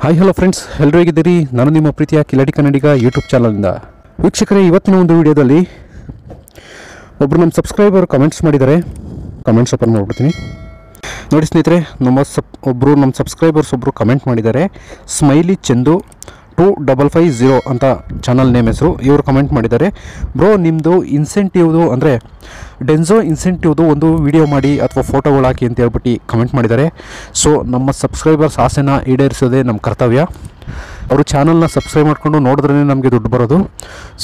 Hi hello friends, ಎಲ್ಲರೂ ಹೇಗಿದ್ದೀರಿ? ನಾನು ನಿಮ್ಮ ಪ್ರೀತಿಯ ಕಿಲಾಡಿ ಕನ್ನಡಿಗ ಯೂಟ್ಯೂಬ್ ಚಾನಲಿಂದ. ವೀಕ್ಷಕರೇ, ಇವತ್ತಿನ ಒಂದು ವಿಡಿಯೋದಲ್ಲಿ ಒಬ್ಬರು ನಮ್ಮ ಸಬ್ಸ್ಕ್ರೈಬರ್ ಕಮೆಂಟ್ಸ್ ಮಾಡಿದ್ದಾರೆ. ಕಮೆಂಟ್ಸ್ ಓಪನ್ ಮಾಡಿಬಿಡ್ತೀನಿ. ನೋಡಿ ಸ್ನೇಹಿತರೆ, ನಮ್ಮ ಸಬ್ಸ್ಕ್ರೈಬರ್ಸ್ ಒಬ್ಬರು ಕಮೆಂಟ್ ಮಾಡಿದ್ದಾರೆ. ಸ್ಮೈಲಿ ಚಂದು 2550 ಅಂತ ಚಾನಲ್ ನೇಮ್ ಹೆಸರು. ಇವರು ಕಮೆಂಟ್ ಮಾಡಿದ್ದಾರೆ, ಬ್ರೋ ನಿಮ್ಮದು ಇನ್ಸೆಂಟಿವ್ದು ಅಂದರೆ ಡೆನ್ಸೋ ಇನ್ಸೆಂಟಿವ್ದು ಒಂದು ವಿಡಿಯೋ ಮಾಡಿ ಅಥವಾ ಫೋಟೋಗಳು ಹಾಕಿ ಅಂತ ಹೇಳ್ಬಿಟ್ಟು ಕಮೆಂಟ್ ಮಾಡಿದ್ದಾರೆ. ಸೊ ನಮ್ಮ ಸಬ್ಸ್ಕ್ರೈಬರ್ಸ್ ಆಸೆನ ಈಡೇರಿಸೋದೇ ನಮ್ಮ ಕರ್ತವ್ಯ. ಅವರು ಚಾನಲ್ನ ಸಬ್ಸ್ಕ್ರೈಬ್ ಮಾಡಿಕೊಂಡು ನೋಡಿದ್ರೇ ನಮಗೆ ದುಡ್ಡು ಬರೋದು.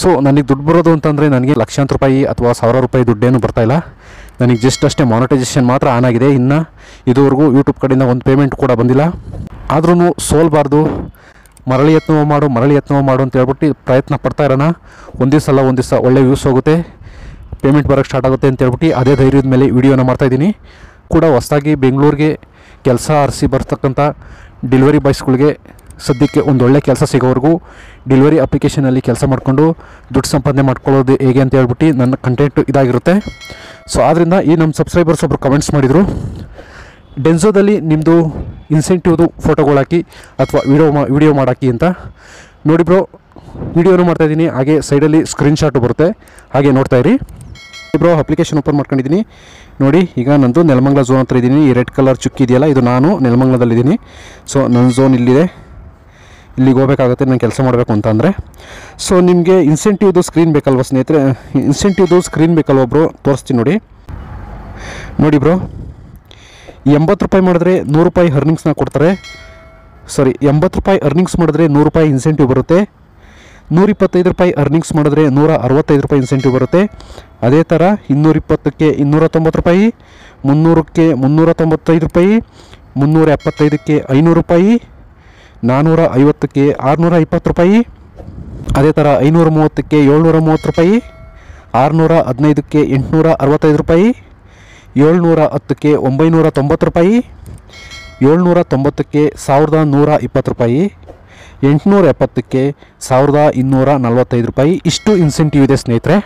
ಸೊ ನನಗೆ ದುಡ್ಡು ಬರೋದು ಅಂತಂದರೆ ನನಗೆ ಲಕ್ಷಾಂತರ ರೂಪಾಯಿ ಅಥವಾ 1000 ರೂಪಾಯಿ ದುಡ್ಡೇನು ಬರ್ತಾಯಿಲ್ಲ. ನನಗೆ ಜಸ್ಟ್ ಅಷ್ಟೇ ಮಾನಿಟೈಸೇಷನ್ ಮಾತ್ರ ಆನ್ ಆಗಿದೆ. ಇನ್ನು ಇದುವರೆಗೂ ಯೂಟ್ಯೂಬ್ ಕಡೆಯಿಂದ ಒಂದು ಪೇಮೆಂಟ್ ಕೂಡ ಬಂದಿಲ್ಲ. ಆದ್ರೂ ಸೋಲ್ಬಾರ್ದು, ಮರಳಿ ಯತ್ನ ಮಾಡು ಅಂತ ಹೇಳ್ಬಿಟ್ಟು ಪ್ರಯತ್ನ ಪಡ್ತಾ ಇರೋಣ. ಒಂದು ದಿವಸ ಒಳ್ಳೆ ವ್ಯೂಸ್ ಹೋಗುತ್ತೆ, ಪೇಮೆಂಟ್ ಬರೋಕ್ಕೆ ಸ್ಟಾರ್ಟ್ ಆಗುತ್ತೆ ಅಂತ ಹೇಳ್ಬಿಟ್ಟು ಅದೇ ಧೈರ್ಯದ ಮೇಲೆ ವೀಡಿಯೋನ ಮಾಡ್ತಾಯಿದ್ದೀನಿ. ಕೂಡ ಹೊಸದಾಗಿ ಬೆಂಗಳೂರಿಗೆ ಕೆಲಸ ಅರಸಿ ಬರ್ತಕ್ಕಂಥ ಡೆಲಿವರಿ ಬಾಯ್ಸ್ಗಳಿಗೆ ಸದ್ಯಕ್ಕೆ ಒಂದು ಒಳ್ಳೆ ಕೆಲಸ ಸಿಗೋವರೆಗೂ ಡೆಲಿವರಿ ಅಪ್ಲಿಕೇಶನಲ್ಲಿ ಕೆಲಸ ಮಾಡಿಕೊಂಡು ದುಡ್ಡು ಸಂಪಾದನೆ ಮಾಡ್ಕೊಳ್ಳೋದು ಹೇಗೆ ಅಂತ ಹೇಳ್ಬಿಟ್ಟು ನನ್ನ ಕಂಟೆಂಟು ಇದಾಗಿರುತ್ತೆ. ಸೊ ಆದ್ದರಿಂದ ಈ ನಮ್ಮ ಸಬ್ಸ್ಕ್ರೈಬರ್ಸ್ ಒಬ್ಬರು ಕಮೆಂಟ್ಸ್ ಮಾಡಿದರು, ಡೆನ್ಸೋದಲ್ಲಿ ನಿಮ್ಮದು ಇನ್ಸೆಂಟಿವ್ದು ಫೋಟೋಗಳು ಹಾಕಿ ಅಥವಾ ವಿಡಿಯೋ ಮಾಡಾಕಿ ಅಂತ. ನೋಡಿ ಬ್ರೋ, ವಿಡಿಯೋನು ಮಾಡ್ತಾಯಿದ್ದೀನಿ, ಹಾಗೆ ಸೈಡಲ್ಲಿ ಸ್ಕ್ರೀನ್ಶಾಟು ಬರುತ್ತೆ, ಹಾಗೆ ನೋಡ್ತಾಯಿರಿ. ಬ್ರೋ ಅಪ್ಲಿಕೇಶನ್ ಓಪನ್ ಮಾಡ್ಕೊಂಡಿದ್ದೀನಿ. ನೋಡಿ, ಈಗ ನಂದು ನೆಲಮಂಗಲ ಝೋನ್ ಹತ್ರ ಇದ್ದೀನಿ. ಈ ರೆಡ್ ಕಲರ್ ಚುಕ್ಕಿ ಇದೆಯಲ್ಲ, ಇದು ನಾನು ನೆಲಮಂಗಲದಲ್ಲಿದ್ದೀನಿ. ಸೊ ನನ್ನ ಝೋನ್ ಇಲ್ಲಿದೆ, ಇಲ್ಲಿಗೆ ಹೋಗಬೇಕಾಗುತ್ತೆ ನಾನು ಕೆಲಸ ಮಾಡಬೇಕು ಅಂತ ಅಂದರೆ. ಸೊ ನಿಮಗೆ ಇನ್ಸೆಂಟಿವ್ದು ಸ್ಕ್ರೀನ್ ಬೇಕಲ್ವ ಸ್ನೇಹಿತರೆ? ಇನ್ಸೆಂಟಿವ್ದು ಸ್ಕ್ರೀನ್ ಬೇಕಲ್ವ ಬ್ರೋ? ತೋರಿಸ್ತೀನಿ ನೋಡಿ ಬ್ರೋ, 80 ರೂಪಾಯಿ ಮಾಡಿದ್ರೆ 100 ರೂಪಾಯಿ ಅರ್ನಿಂಗ್ಸ್ನ ಕೊಡ್ತಾರೆ. 80 ರೂಪಾಯಿ ಅರ್ನಿಂಗ್ಸ್ ಮಾಡಿದ್ರೆ 100 ರೂಪಾಯಿ ಇನ್ಸೆಂಟಿವ್ ಬರುತ್ತೆ. 125 ರೂಪಾಯಿ ಅರ್ನಿಂಗ್ಸ್ ಮಾಡಿದ್ರೆ 165 ರೂಪಾಯಿ ಇನ್ಸೆಂಟಿವ್ ಬರುತ್ತೆ. ಅದೇ ಥರ 220ಕ್ಕೆ 290 ರೂಪಾಯಿ, 300ಕ್ಕೆ 395 ರೂಪಾಯಿ, 375ಕ್ಕೆ 500 ರೂಪಾಯಿ, 450ಕ್ಕೆ 620 ರೂಪಾಯಿ, ಅದೇ ಥರ 530ಕ್ಕೆ 730 ರೂಪಾಯಿ, 615ಕ್ಕೆ 865 ರೂಪಾಯಿ, 710ಕ್ಕೆ 990 ರೂಪಾಯಿ, 790ಕ್ಕೆ 1120 ರೂಪಾಯಿ, 870ಕ್ಕೆ 1245 ರೂಪಾಯಿ. ಇಷ್ಟು ಇನ್ಸೆಂಟಿವ್ ಇದೆ ಸ್ನೇಹಿತರೆ.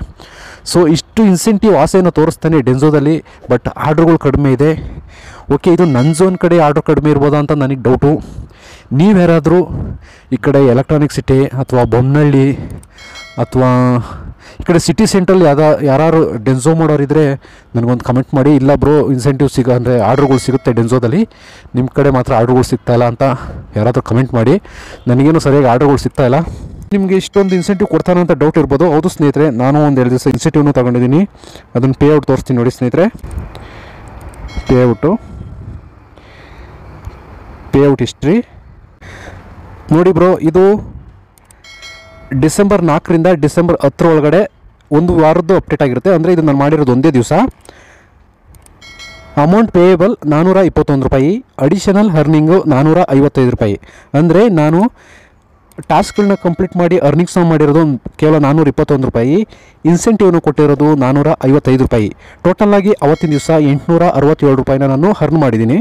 ಸೊ ಇಷ್ಟು ಇನ್ಸೆಂಟಿವ್ ಆಸೆಯನ್ನು ತೋರಿಸ್ತಾನೆ ಡೆನ್ಸೋದಲ್ಲಿ. ಬಟ್ ಆರ್ಡ್ರುಗಳು ಕಡಿಮೆ ಇದೆ. ಓಕೆ, ಇದು ನನ್ನ ಝೋನ್ ಕಡೆ ಆರ್ಡ್ರ್ ಕಡಿಮೆ ಇರ್ಬೋದಾ ಅಂತ ನನಗೆ ಡೌಟು. ನೀವ್ಯಾರಾದರೂ ಈ ಕಡೆ ಎಲೆಕ್ಟ್ರಾನಿಕ್ ಸಿಟಿ ಅಥವಾ ಬೊಮ್ಮನಹಳ್ಳಿ ಅಥವಾ ಈ ಕಡೆ ಸಿಟಿ ಸೆಂಟ್ರಲ್ಲಿ ಯಾರು ಡೆನ್ಸೋ ಮಾಡೋರಿದ್ದರೆ ನನಗೊಂದು ಕಮೆಂಟ್ ಮಾಡಿ. ಇಲ್ಲ ಬ್ರೋ, ಇನ್ಸೆಂಟಿವ್ ಅಂದರೆ ಆರ್ಡ್ರುಗಳು ಸಿಗುತ್ತೆ ಡೆನ್ಸೋದಲ್ಲಿ, ನಿಮ್ಮ ಕಡೆ ಮಾತ್ರ ಆರ್ಡ್ರುಗಳು ಸಿಗ್ತಾಯಿಲ್ಲ ಅಂತ ಯಾರಾದರೂ ಕಮೆಂಟ್ ಮಾಡಿ. ನನಗೇನು ಸರಿಯಾಗಿ ಆರ್ಡ್ರುಗಳು ಸಿಗ್ತಾಯಿಲ್ಲ. ನಿಮಗೆ ಇಷ್ಟೊಂದು ಇನ್ಸೆಂಟಿವ್ ಕೊಡ್ತಾನೆ ಅಂತ ಡೌಟ್ ಇರ್ಬೋದು. ಹೌದು ಸ್ನೇಹಿತರೆ, ನಾನು ಒಂದು 2 ದಿವಸ ಇನ್ಸೆಂಟಿವ್ನು ತೊಗೊಂಡಿದ್ದೀನಿ. ಅದನ್ನು ಪೇಔಟ್ ತೋರಿಸ್ತೀನಿ ನೋಡಿ ಸ್ನೇಹಿತರೆ. ಪೇಔಟ್ ಹಿಸ್ಟ್ರಿ ನೋಡಿ ಬ್ರೋ, ಇದು ಡಿಸೆಂಬರ್ 4ರಿಂದ ಡಿಸೆಂಬರ್ 10 ಒಳಗಡೆ ಒಂದು ವಾರದ್ದು ಅಪ್ಡೇಟ್ ಆಗಿರುತ್ತೆ. ಅಂದರೆ ಇದು ನಾನು ಮಾಡಿರೋದು ಒಂದೇ ದಿವಸ. ಅಮೌಂಟ್ ಪೇಯಬಲ್ 421 ರೂಪಾಯಿ, ಅಡಿಷನಲ್ ಅರ್ನಿಂಗು 455 ರೂಪಾಯಿ. ಅಂದರೆ ನಾನು ಟಾಸ್ಕ್ಗಳನ್ನ ಕಂಪ್ಲೀಟ್ ಮಾಡಿ ಅರ್ನಿಂಗ್ಸ್ನ ಮಾಡಿರೋದು ಕೇವಲ 421 ರೂಪಾಯಿ, ಇನ್ಸೆಂಟಿವ್ನು ಕೊಟ್ಟಿರೋದು 455 ರೂಪಾಯಿ. ಟೋಟಲಾಗಿ ಅವತ್ತಿನ ದಿವಸ 867 ರೂಪಾಯಿನ ನಾನು ಅರ್ನ್ ಮಾಡಿದ್ದೀನಿ.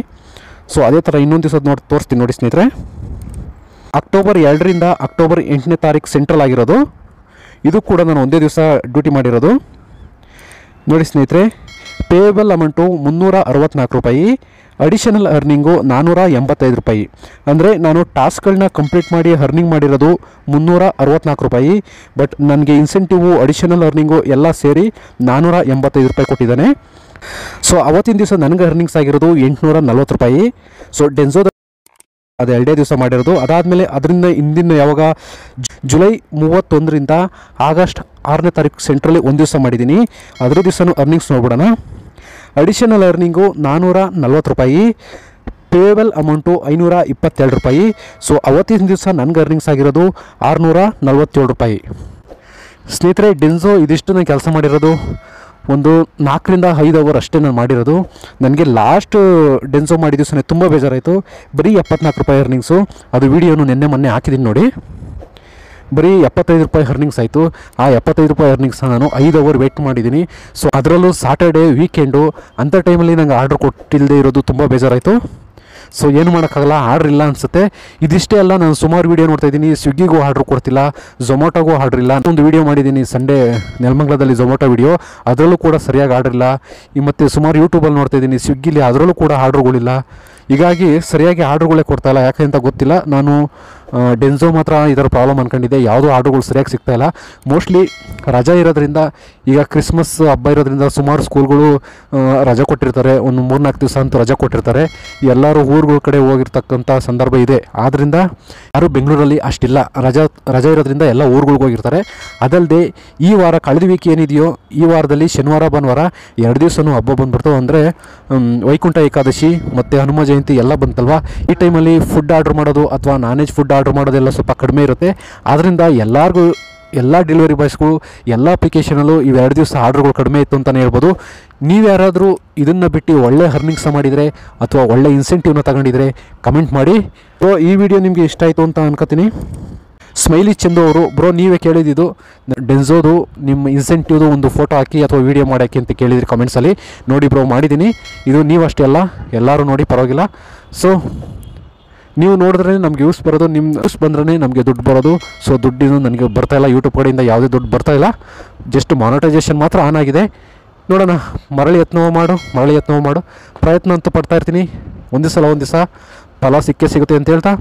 ಸೊ ಅದೇ ಥರ ಇನ್ನೊಂದು ದಿವಸ ತೋರಿಸ್ತೀನಿ ನೋಡಿ ಸ್ನೇಹಿತರೆ. ಅಕ್ಟೋಬರ್ 2ರಿಂದ ಅಕ್ಟೋಬರ್ 8ನೇ ತಾರೀಕು ಸೆಂಟ್ರಲ್ ಆಗಿರೋದು. ಇದು ಕೂಡ ನಾನು ಒಂದೇ ದಿವಸ ಡ್ಯೂಟಿ ಮಾಡಿರೋದು ನೋಡಿ ಸ್ನೇಹಿತರೆ. ಪೇಯಬಲ್ ಅಮೌಂಟು 364 ರೂಪಾಯಿ, ಅಡಿಷನಲ್ ಅರ್ನಿಂಗು 485 ರೂಪಾಯಿ. ಅಂದರೆ ನಾನು ಟಾಸ್ಕ್ಗಳನ್ನ ಕಂಪ್ಲೀಟ್ ಮಾಡಿ ಅರ್ನಿಂಗ್ ಮಾಡಿರೋದು 364 ರೂಪಾಯಿ. ಬಟ್ ನನಗೆ ಇನ್ಸೆಂಟಿವು ಅಡಿಷನಲ್ ಅರ್ನಿಂಗು ಎಲ್ಲ ಸೇರಿ 485 ರೂಪಾಯಿ ಕೊಟ್ಟಿದ್ದಾನೆ. ಸೊ ಅವತ್ತಿನ ದಿವಸ ನನಗೆ ಅರ್ನಿಂಗ್ಸ್ ಆಗಿರೋದು 840 ರೂಪಾಯಿ. ಸೊ ಡೆನ್ಸೋದ ಅದು 2 ದಿವಸ ಮಾಡಿರೋದು. ಅದಾದಮೇಲೆ ಅದರಿಂದ ಹಿಂದಿನ ಯಾವಾಗ ಜುಲೈ 31ರಿಂದ ಆಗಸ್ಟ್ 6ನೇ ತಾರೀಕು ಸೆಂಟ್ರಲ್ಲಿ ಒಂದು ದಿವಸ ಮಾಡಿದ್ದೀನಿ. ಅದರ ದಿವಸನೂ ಅರ್ನಿಂಗ್ಸ್ ನೋಡ್ಬಿಡೋಣ. ಅಡಿಷನಲ್ ಅರ್ನಿಂಗು 440 ರೂಪಾಯಿ, ಪೇಯಬಲ್ ಅಮೌಂಟು 522 ರೂಪಾಯಿ. ಸೊ ಅವತ್ತಿನ ದಿವಸ ನನಗೆ ಅರ್ನಿಂಗ್ಸ್ ಆಗಿರೋದು 647 ರೂಪಾಯಿ. ಸ್ನೇಹಿತರೆ, ಡೆನ್ಸೋ ಇದಿಷ್ಟು ನಾನು ಕೆಲಸ ಮಾಡಿರೋದು ಒಂದು 4ರಿಂದ 5 ಅವರ್ ಅಷ್ಟೇ ನಾನು ಮಾಡಿರೋದು. ನನಗೆ ಲಾಸ್ಟ್ ಡೆನ್ಸೋ ಮಾಡಿದ ದಿವಸನೇ ತುಂಬ ಬೇಜಾರಾಯಿತು. ಬರೀ 74 ರೂಪಾಯಿ ಅರ್ನಿಂಗ್ಸು. ಅದು ವೀಡಿಯೋನು ಮೊನ್ನೆ ಹಾಕಿದ್ದೀನಿ ನೋಡಿ. ಬರೀ 75 ರೂಪಾಯಿ ಅರ್ನಿಂಗ್ಸ್ ಆಯಿತು. ಆ 75 ರೂಪಾಯಿ ಅರ್ನಿಂಗ್ಸ್ನ ನಾನು 5 ಅವರ್ ವೇಟ್ ಮಾಡಿದ್ದೀನಿ. ಸೊ ಅದರಲ್ಲೂ ಸಾಟರ್ಡೇ ವೀಕೆಂಡು ಅಂಥ ಟೈಮಲ್ಲಿ ನಂಗೆ ಆರ್ಡ್ರ್ ಕೊಟ್ಟಿಲ್ಲದೆ ಇರೋದು ತುಂಬ ಬೇಜಾರಾಯಿತು. ಸೊ ಏನು ಮಾಡೋಕ್ಕಾಗಲ್ಲ, ಆರ್ಡ್ರ್ ಇಲ್ಲ ಅನಿಸುತ್ತೆ. ಇದಿಷ್ಟೇ ಅಲ್ಲ, ನಾನು ಸುಮಾರು ವೀಡಿಯೋ ನೋಡ್ತಾಯಿದ್ದೀನಿ. ಸ್ವಿಗ್ಗಿಗೂ ಆರ್ಡ್ರ್ ಕೊಡ್ತಿಲ್ಲ, ಝೊಮ್ಯಾಟೋಗೂ ಆರ್ಡ್ರ್ ಇಲ್ಲ. ಒಂದು ವೀಡಿಯೋ ಮಾಡಿದ್ದೀನಿ ಸಂಡೇ ನೆಲಮಂಗಲದಲ್ಲಿ ಝೊಮ್ಯಾಟೋ ವೀಡಿಯೋ, ಅದರಲ್ಲೂ ಕೂಡ ಸರಿಯಾಗಿ ಆರ್ಡ್ರ್ ಇಲ್ಲ. ಮತ್ತು ಸುಮಾರು ಯೂಟ್ಯೂಬಲ್ಲಿ ನೋಡ್ತಾಯಿದ್ದೀನಿ ಸ್ವಿಗ್ಗಿಲಿ, ಅದರಲ್ಲೂ ಕೂಡ ಆರ್ಡ್ರುಗಳಿಲ್ಲ. ಹೀಗಾಗಿ ಸರಿಯಾಗಿ ಆರ್ಡ್ರುಗಳೇ ಕೊಡ್ತಾಯಿಲ್ಲ, ಯಾಕೆ ಅಂತ ಗೊತ್ತಿಲ್ಲ. ನಾನು ಡೆನ್ಸೋ ಮಾತ್ರ ಇದರ ಪ್ರಾಬ್ಲಮ್ ಅಂದ್ಕೊಂಡಿದ್ದೆ, ಯಾವುದೂ ಆರ್ಡ್ರುಗಳು ಸರಿಯಾಗಿ ಸಿಗ್ತಾಯಿಲ್ಲ. ಮೋಸ್ಟ್ಲಿ ರಜಾ ಇರೋದ್ರಿಂದ, ಈಗ ಕ್ರಿಸ್ಮಸ್ ಹಬ್ಬ ಇರೋದ್ರಿಂದ ಸುಮಾರು ಸ್ಕೂಲ್ಗಳು ರಜೆ ಕೊಟ್ಟಿರ್ತಾರೆ, ಒಂದು 3-4 ದಿವಸ ಅಂತೂ ರಜೆ ಕೊಟ್ಟಿರ್ತಾರೆ. ಎಲ್ಲರೂ ಊರುಗಳ ಕಡೆ ಹೋಗಿರ್ತಕ್ಕಂಥ ಸಂದರ್ಭ ಇದೆ. ಆದ್ದರಿಂದ ಯಾರು ಬೆಂಗಳೂರಲ್ಲಿ ಅಷ್ಟಿಲ್ಲ, ರಜೆ ಇರೋದ್ರಿಂದ ಎಲ್ಲ ಊರುಗಳಿಗೆ ಹೋಗಿರ್ತಾರೆ. ಅದಲ್ಲದೆ ಈ ವಾರ ಕಳೆದ ವೀಕ್ ಏನಿದೆಯೋ, ಈ ವಾರದಲ್ಲಿ ಶನಿವಾರ ಭಾನುವಾರ 2 ದಿವಸನೂ ಹಬ್ಬ ಬಂದ್ಬಿಡ್ತು. ಅಂದರೆ ವೈಕುಂಠ ಏಕಾದಶಿ ಮತ್ತು ಹನುಮ ಜಯಂತಿ ಎಲ್ಲ ಬಂತಲ್ವ. ಈ ಟೈಮಲ್ಲಿ ಫುಡ್ ಆರ್ಡ್ರ್ ಮಾಡೋದು ಅಥವಾ ನಾನ್ ವೆಜ್ ಫುಡ್ ಆರ್ಡ್ರ್ ಮಾಡೋದೆಲ್ಲ ಸ್ವಲ್ಪ ಕಡಿಮೆ ಇರುತ್ತೆ. ಆದ್ದರಿಂದ ಎಲ್ಲರಿಗೂ, ಎಲ್ಲ ಡೆಲಿವರಿ ಬಾಯ್ಸ್ಗಳು ಎಲ್ಲ ಅಪ್ಲಿಕೇಶನಲ್ಲೂ ಇವು 2 ದಿವಸ ಆರ್ಡ್ರುಗಳು ಕಡಿಮೆ ಇತ್ತು ಅಂತಲೇ ಹೇಳ್ಬೋದು. ನೀವು ಯಾರಾದರೂ ಇದನ್ನು ಬಿಟ್ಟು ಒಳ್ಳೆ ಅರ್ನಿಂಗ್ಸ್ ಮಾಡಿದರೆ ಅಥವಾ ಒಳ್ಳೆ ಇನ್ಸೆಂಟಿವ್ನ ತಗೊಂಡಿದ್ರೆ ಕಮೆಂಟ್ ಮಾಡಿ. ಸೊ ಈ ವಿಡಿಯೋ ನಿಮಗೆ ಇಷ್ಟ ಆಯಿತು ಅಂತ ಅನ್ಕೋತೀನಿ. ಸ್ಮೈಲಿ ಚಂದು ಅವರು, ಬ್ರೋ ನೀವೇ ಕೇಳಿದ್ದು ಡೆನ್ಸೋದು ನಿಮ್ಮ ಇನ್ಸೆಂಟಿವ್ದು ಒಂದು ಫೋಟೋ ಹಾಕಿ ಅಥವಾ ವೀಡಿಯೋ ಮಾಡೋಕ್ಕೆ ಅಂತ ಕೇಳಿದ್ರಿ ಕಮೆಂಟ್ಸಲ್ಲಿ. ನೋಡಿ ಬ್ರೋ, ಮಾಡಿದ್ದೀನಿ. ಇದು ನೀವಷ್ಟೇ ಅಲ್ಲ, ಎಲ್ಲರೂ ನೋಡಿ, ಪರವಾಗಿಲ್ಲ. ಸೊ ನೀವು ನೋಡಿದ್ರೆ ನಮಗೆ ಯೂಸ್ ಬರೋದು, ನಿಮ್ಮ ಯೂಸ್ ಬಂದ್ರೇ ನಮಗೆ ದುಡ್ಡು ಬರೋದು. ಸೊ ದುಡ್ಡಿನ ನನಗೆ ಬರ್ತಾಯಿಲ್ಲ, ಯೂಟ್ಯೂಬ್ ಕಡೆಯಿಂದ ಯಾವುದೇ ದುಡ್ಡು ಬರ್ತಾಯಿಲ್ಲ. ಜಸ್ಟ್ ಮಾನಿಟೈಸೇಷನ್ ಮಾತ್ರ ಆನ್ ಆಗಿದೆ. ನೋಡೋಣ, ಮರಳಿ ಯತ್ನ ಮಾಡು. ಪ್ರಯತ್ನ ಅಂತೂ ಪಡ್ತಾ ಇರ್ತೀನಿ. ಒಂದು ದಿವಸ ಫಲ ಸಿಗುತ್ತೆ ಅಂತ ಹೇಳ್ತಾ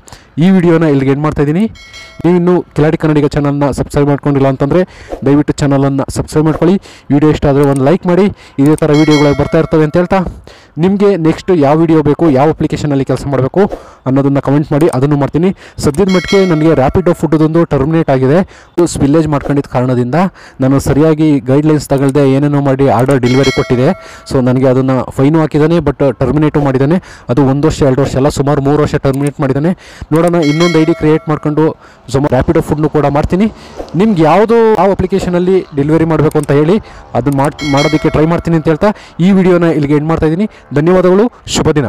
ಈ ವಿಡಿಯೋನ ಇಲ್ಲಿಗೆ ಎಂಡ್ ಮಾಡ್ತಾಯಿದ್ದೀನಿ. ನೀವಿನ್ನೂ ಕಿಲಾಡಿ ಕನ್ನಡಿಗ ಚಾನಲ್ನ ಸಬ್ಸ್ಕ್ರೈಬ್ ಮಾಡ್ಕೊಂಡಿಲ್ಲ ಅಂತಂದರೆ ದಯವಿಟ್ಟು ಚಾನಲನ್ನು ಸಬ್ಸ್ಕ್ರೈಬ್ ಮಾಡ್ಕೊಳ್ಳಿ. ವಿಡಿಯೋ ಇಷ್ಟ ಆದರೆ ಒಂದು ಲೈಕ್ ಮಾಡಿ. ಇದೇ ಥರ ವೀಡಿಯೋಗಳು ಬರ್ತಾ ಇರ್ತವೆ ಅಂತ ಹೇಳ್ತಾ, ನಿಮಗೆ ನೆಕ್ಸ್ಟ್ ಯಾವ ವಿಡಿಯೋ ಬೇಕು, ಯಾವ ಅಪ್ಲಿಕೇಶನಲ್ಲಿ ಕೆಲಸ ಮಾಡಬೇಕು ಅನ್ನೋದನ್ನು ಕಮೆಂಟ್ ಮಾಡಿ, ಅದನ್ನು ಮಾಡ್ತೀನಿ. ಸದ್ಯದ ಮಟ್ಟಿಗೆ ನನಗೆ ರ್ಯಾಪಿಡೋ ಫುಡ್ಡೊಂದು ಟರ್ಮಿನೇಟ್ ಆಗಿದೆ. ಸ್ವಿಲ್ಲೇಜ್ ಮಾಡ್ಕೊಂಡಿದ್ದ ಕಾರಣದಿಂದ ನಾನು ಸರಿಯಾಗಿ ಗೈಡ್ಲೈನ್ಸ್ ತಗೊಳ್ಳದೆ ಏನೇನೋ ಮಾಡಿ ಆರ್ಡರ್ ಡೆಲಿವರಿ ಕೊಟ್ಟಿದೆ. ಸೊ ನನಗೆ ಅದನ್ನು ಫೈನು ಹಾಕಿದ್ದಾನೆ, ಬಟ್ ಟರ್ಮಿನೇಟು ಮಾಡಿದ್ದಾನೆ. ಅದು 1 ವರ್ಷ 2 ವರ್ಷ ಅಲ್ಲ, ಸುಮಾರು 3 ವರ್ಷ ಟರ್ಮಿನೇಟ್ ಮಾಡಿದ್ದಾನೆ. ನೋಡೋಣ, ಇನ್ನೊಂದು ID ಕ್ರಿಯೇಟ್ ಮಾಡ್ಕೊಂಡು ರ್ಯಾಪಿಡೋ ಫುಡ್ನು ಕೂಡ ಮಾಡ್ತೀನಿ. ನಿಮ್ಗೆ ಯಾವ ಅಪ್ಲಿಕೇಶನಲ್ಲಿ ಡೆಲಿವರಿ ಮಾಡಬೇಕು ಅಂತ ಹೇಳಿ ಅದನ್ನು ಮಾಡೋದಕ್ಕೆ ಟ್ರೈ ಮಾಡ್ತೀನಿ ಅಂತ ಹೇಳ್ತಾ ಈ ವಿಡಿಯೋನ ಇಲ್ಲಿಗೆ ಎಂಡ್ ಮಾಡ್ತಾಯಿದ್ದೀನಿ. ಧನ್ಯವಾದಗಳು, ಶುಭ ದಿನ.